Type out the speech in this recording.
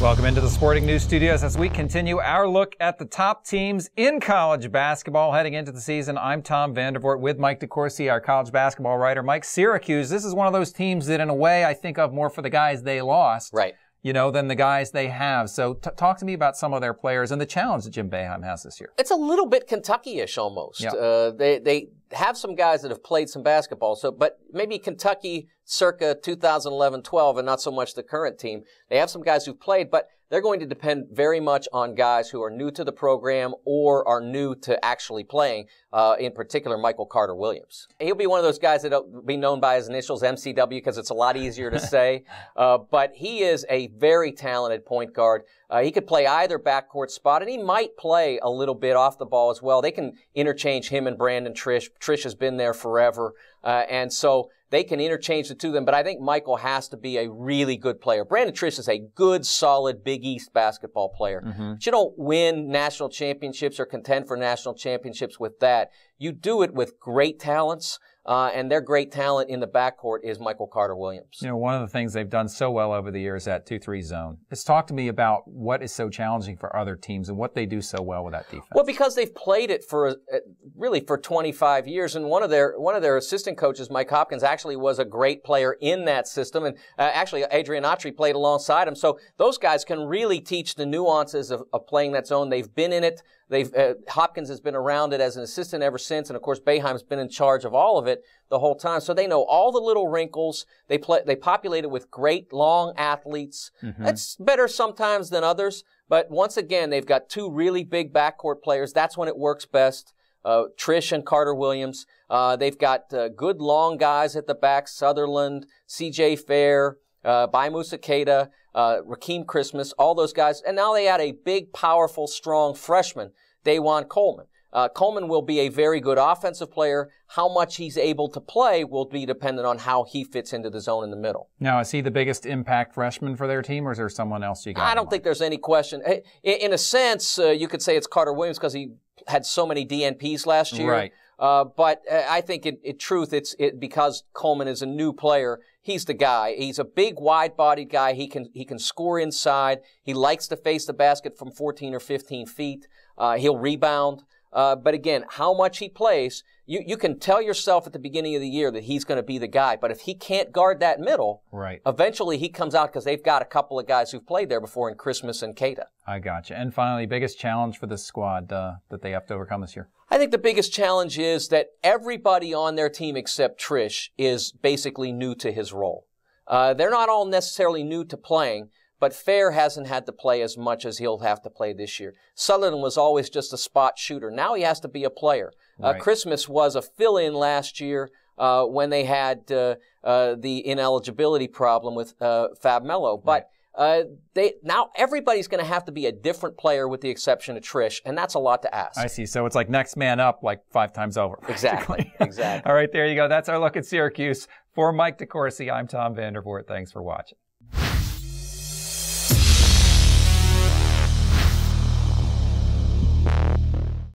Welcome into the Sporting News Studios as we continue our look at the top teams in college basketball heading into the season. I'm Tom Vandervoort with Mike DeCourcy, our college basketball writer. Mike, Syracuse, this is one of those teams that in a way I think of more for the guys they lost, right, than the guys they have. So talk to me about some of their players and the challenge that Jim Boeheim has this year. It's a little bit Kentucky-ish almost. Yep. They have some guys that have played some basketball, but maybe Kentucky circa 2011-12 and not so much the current team. They have some guys who've played, but they're going to depend very much on guys who are new to the program or are new to actually playing, in particular Michael Carter-Williams. He'll be one of those guys that will be known by his initials, MCW, because it's a lot easier to say. But he is a very talented point guard. He could play either backcourt spot, and he might play a little bit off the ball as well. They can interchange him and Brandon Trish. Trish has been there forever, and so they can interchange the two of them, but I think Michael has to be a really good player. Brandon Trish is a good, solid Big East basketball player. Mm-hmm. But you don't win national championships or contend for national championships with that. You do it with great talents, and their great talent in the backcourt is Michael Carter-Williams. You know, one of the things they've done so well over the years, that 2-3 zone. Let's talk to me about what is so challenging for other teams and what they do so well with that defense. Well, because they've played it for 25 years, and one of their assistant coaches, Mike Hopkins, actually was a great player in that system, and actually Adrian Autry played alongside him. So those guys can really teach the nuances of playing that zone. They've been in it. Hopkins has been around it as an assistant ever since, and of course Boeheim's been in charge of all of it the whole time. So they know all the little wrinkles. They populate it with great long athletes. Mm-hmm. That's better sometimes than others, but once again, they've got two really big backcourt players. That's when it works best. Trish and Carter-Williams. They've got good long guys at the back, Sutherland, C.J. Fair, Bai Musa Keita, Rakeem Christmas, all those guys. And now they add a big, powerful, strong freshman, Dajuan Coleman. Coleman will be a very good offensive player. How much he's able to play will be dependent on how he fits into the zone in the middle. Now, is he the biggest impact freshman for their team, or is there someone else you got? I don't think there's any question. In a sense, you could say it's Carter-Williams because he had so many DNPs last year. Right. But I think in truth, it's because Coleman is a new player. He's the guy. He's a big, wide-bodied guy. He can score inside. He likes to face the basket from 14 or 15 feet. He'll rebound. But again, how much he plays, you can tell yourself at the beginning of the year that he's going to be the guy. But if he can't guard that middle, right, eventually he comes out because they've got a couple of guys who've played there before in Christmas and Keita. I gotcha. And finally, biggest challenge for this squad that they have to overcome this year? I think the biggest challenge is that everybody on their team except Trish is basically new to his role. They're not all necessarily new to playing, but Fair hasn't had to play as much as he'll have to play this year. Sutherland was always just a spot shooter. Now he has to be a player. Right. Christmas was a fill-in last year when they had the ineligibility problem with Fab Melo. But now everybody's going to have to be a different player with the exception of Trish, and that's a lot to ask. I see. So it's like next man up like 5 times over. Exactly. Exactly. All right, there you go. That's our look at Syracuse. For Mike DeCourcy, I'm Tom Vandervoort. Thanks for watching.